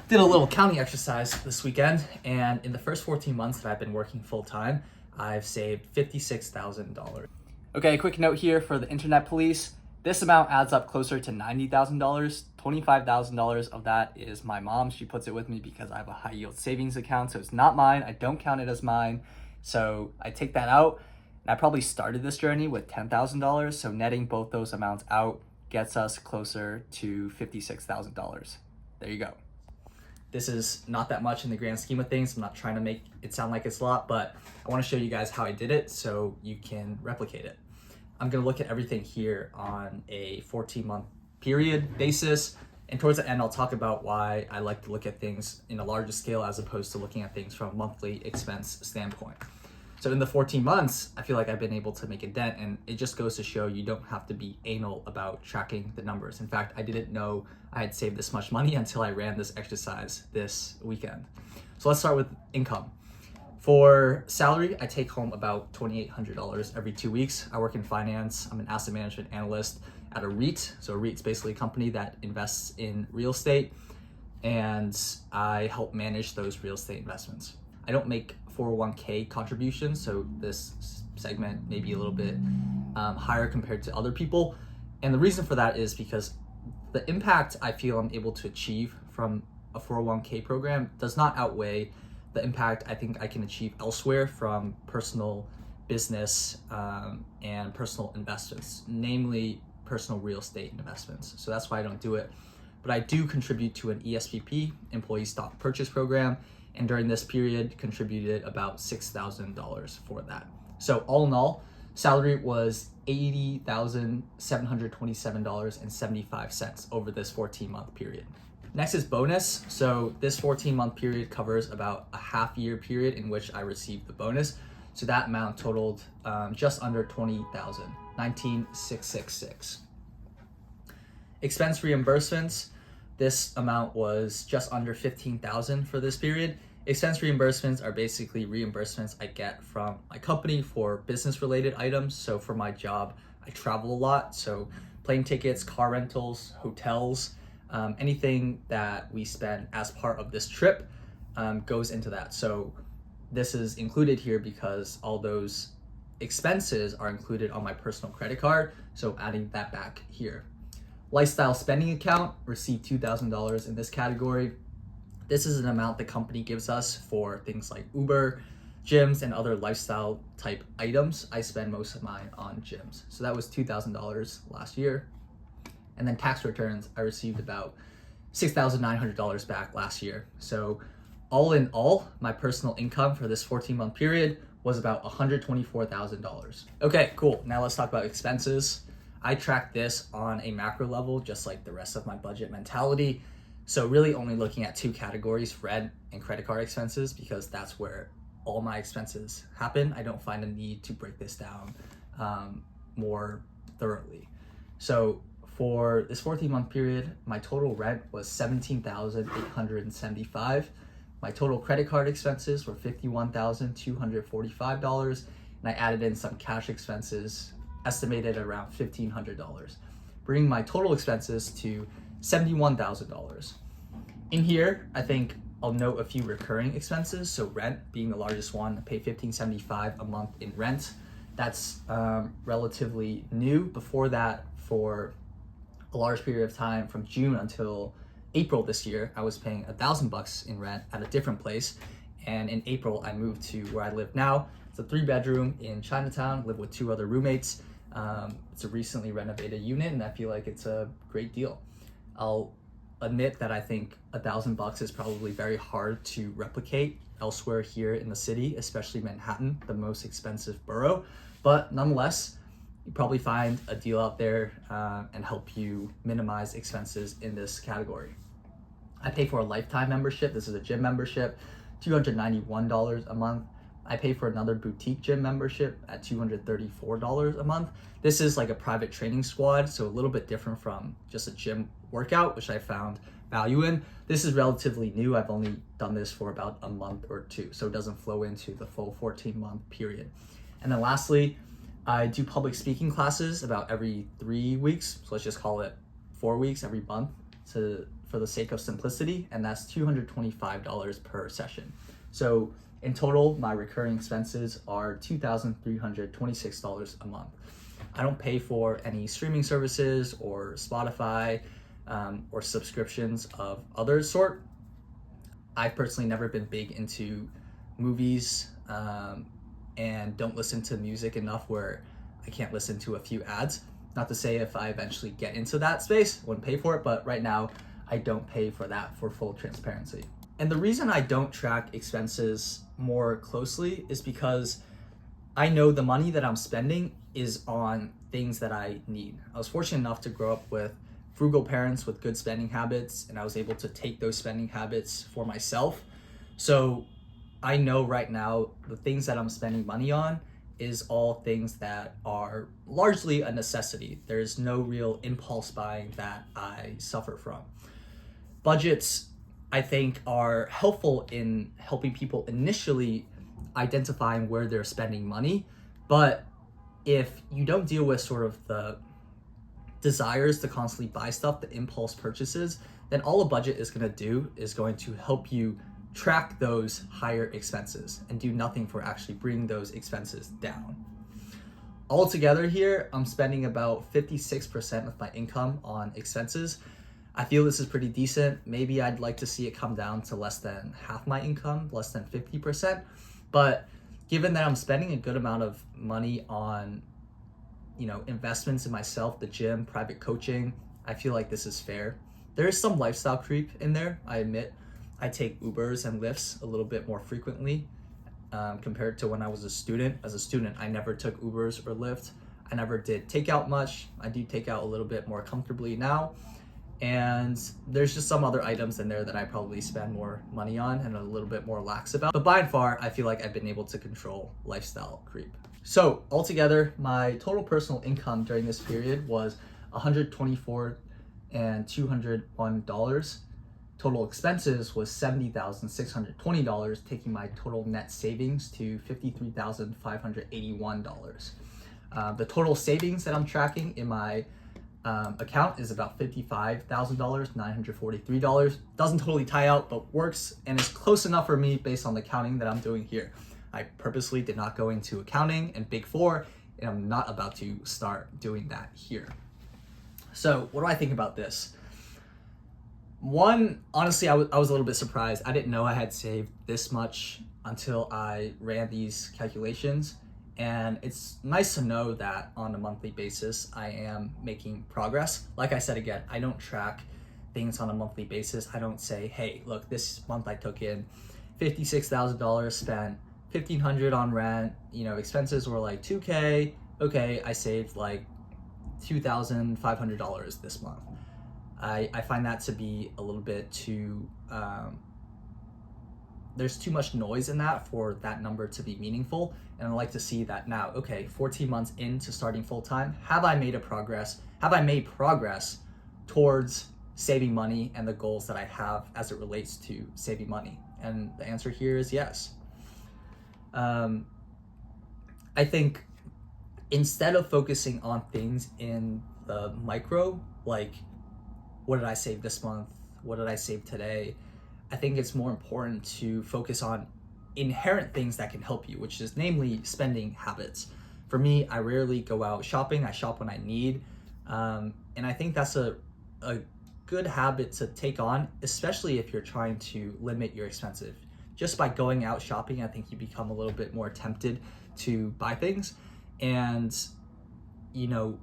Did a little counting exercise this weekend, and in the first 14 months that I've been working full-time, I've saved $56,000. Okay, quick note here for the internet police. This amount adds up closer to $90,000. $25,000 of that is my mom. She puts it with me because I have a high yield savings account, so it's not mine. I don't count it as mine. So I take that out, and I probably started this journey with $10,000. So netting both those amounts out gets us closer to $56,000. There you go. This is not that much in the grand scheme of things. I'm not trying to make it sound like it's a lot, but I want to show you guys how I did it so you can replicate it. I'm going to look at everything here on a 14-month period basis. And towards the end, I'll talk about why I like to look at things in a larger scale as opposed to looking at things from a monthly expense standpoint. So in the 14 months, I feel like I've been able to make a dent, and it just goes to show you don't have to be anal about tracking the numbers. In fact, I didn't know I had saved this much money until I ran this exercise this weekend. So let's start with income. For salary, I take home about $2,800 every 2 weeks. I work in finance. I'm an asset management analyst at a REIT. So a REIT is basically a company that invests in real estate, and I help manage those real estate investments. I don't make 401k contributions, so this segment may be a little bit higher compared to other people. And the reason for that is because the impact I feel I'm able to achieve from a 401k program does not outweigh the impact I think I can achieve elsewhere from personal business and personal investments, namely personal real estate investments. So that's why I don't do it. But I do contribute to an ESPP, Employee Stock Purchase Program, and during this period contributed about $6,000 for that. So all in all, salary was $80,727.75 over this 14-month period. Next is bonus. So this 14-month period covers about a half-year period in which I received the bonus. So that amount totaled just under $20,000, $19,666. Expense reimbursements. This amount was just under $15,000 for this period. Expense reimbursements are basically reimbursements I get from my company for business-related items. So for my job, I travel a lot. So plane tickets, car rentals, hotels, anything that we spend as part of this trip goes into that. So this is included here because all those expenses are included on my personal credit card. So adding that back here. Lifestyle spending account, received $2,000 in this category. This is an amount the company gives us for things like Uber, gyms, and other lifestyle type items. I spend most of mine on gyms. So that was $2,000 last year. And then tax returns, I received about $6,900 back last year. So all in all, my personal income for this 14-month period was about $124,000. Okay, cool. Now let's talk about expenses. I track this on a macro level, just like the rest of my budget mentality. So really only looking at two categories, rent and credit card expenses, because that's where all my expenses happen. I don't find a need to break this down more thoroughly. So for this 14-month period, my total rent was $17,875. My total credit card expenses were $51,245, and I added in some cash expenses estimated around $1,500, bringing my total expenses to $71,000. In here, I think I'll note a few recurring expenses. So rent being the largest one, I pay $1,575 a month in rent. That's relatively new. Before that, for a large period of time from June until April this year, I was paying $1,000 in rent at a different place. And in April, I moved to where I live now. It's a 3-bedroom in Chinatown, live with 2 other roommates. It's a recently renovated unit, and I feel like it's a great deal. I'll admit that I think $1,000 is probably very hard to replicate elsewhere here in the city, especially Manhattan, the most expensive borough. But nonetheless, you probably find a deal out there and help you minimize expenses in this category. I pay for a lifetime membership. This is a gym membership, $291 a month. I pay for another boutique gym membership at $234 a month. This is like a private training squad, so a little bit different from just a gym workout, which I found value in. This is relatively new. I've only done this for about a month or two, so it doesn't flow into the full 14-month period. And then lastly, I do public speaking classes about every 3 weeks. So let's just call it 4 weeks every month for the sake of simplicity, and that's $225 per session. So in total, my recurring expenses are $2,326 a month. I don't pay for any streaming services or Spotify or subscriptions of other sort. I've personally never been big into movies and don't listen to music enough where I can't listen to a few ads. Not to say if I eventually get into that space, I wouldn't pay for it, but right now I don't pay for that, for full transparency. And the reason I don't track expenses more closely is because I know the money that I'm spending is on things that I need. I was fortunate enough to grow up with frugal parents with good spending habits, and I was able to take those spending habits for myself. So I know right now the things that I'm spending money on is all things that are largely a necessity. There's no real impulse buying that I suffer from. Budgets, I think, are helpful in helping people initially identifying where they're spending money. But if you don't deal with sort of the desires to constantly buy stuff, the impulse purchases, then all a budget is going to do is going to help you track those higher expenses and do nothing for actually bringing those expenses down. Altogether here, I'm spending about 56% of my income on expenses. I feel this is pretty decent. Maybe I'd like to see it come down to less than half my income, less than 50%. But given that I'm spending a good amount of money on, investments in myself, the gym, private coaching, I feel like this is fair. There is some lifestyle creep in there, I admit. I take Ubers and Lyfts a little bit more frequently compared to when I was a student. As a student, I never took Ubers or Lyft. I never did takeout much. I do take out a little bit more comfortably now. And there's just some other items in there that I probably spend more money on and a little bit more lax about. But by and far, I feel like I've been able to control lifestyle creep. So altogether, my total personal income during this period was $124,201. Total expenses was $70,620, taking my total net savings to $53,581. The total savings that I'm tracking in my account is about $55,943. Doesn't totally tie out, but works and is close enough for me based on the counting that I'm doing here. I purposely did not go into accounting and Big Four, and I'm not about to start doing that here. So what do I think about this? One, honestly, I was a little bit surprised. I didn't know I had saved this much until I ran these calculations. And it's nice to know that on a monthly basis, I am making progress. Like I said, again, I don't track things on a monthly basis. I don't say, hey, look, this month I took in $56,000, spent $1,500 on rent, expenses were like $2K. Okay, I saved like $2,500 this month. I find that to be a little bit too, there's too much noise in that for that number to be meaningful. And I like to see that now, okay, 14 months into starting full-time, have I made progress towards saving money and the goals that I have as it relates to saving money? And the answer here is yes. I think instead of focusing on things in the micro, like what did I save this month? What did I save today? I think it's more important to focus on inherent things that can help you, which is namely spending habits. For me, I rarely go out shopping. I shop when I need. And I think that's a good habit to take on, especially if you're trying to limit your expenses. Just by going out shopping, I think you become a little bit more tempted to buy things. And,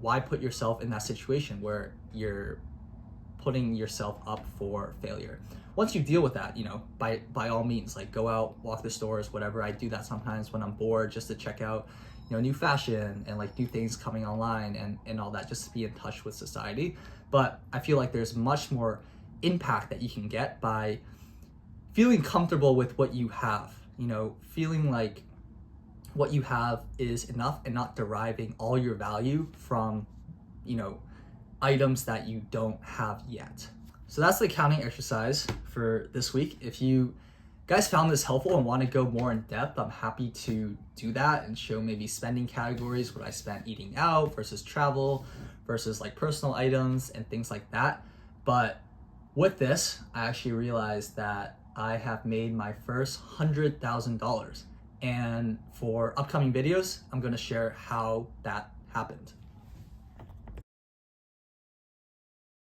why put yourself in that situation where you're putting yourself up for failure? Once you deal with that, by all means, like go out, walk the stores, whatever. I do that sometimes when I'm bored, just to check out, new fashion and like new things coming online and all that, just to be in touch with society. But I feel like there's much more impact that you can get by feeling comfortable with what you have, feeling like what you have is enough and not deriving all your value from, items that you don't have yet. So that's the accounting exercise for this week. If you guys found this helpful and want to go more in depth, I'm happy to do that and show maybe spending categories, what I spent eating out versus travel versus like personal items and things like that. But With this, I actually realized that I have made my first $100,000. And for upcoming videos, I'm gonna share how that happened.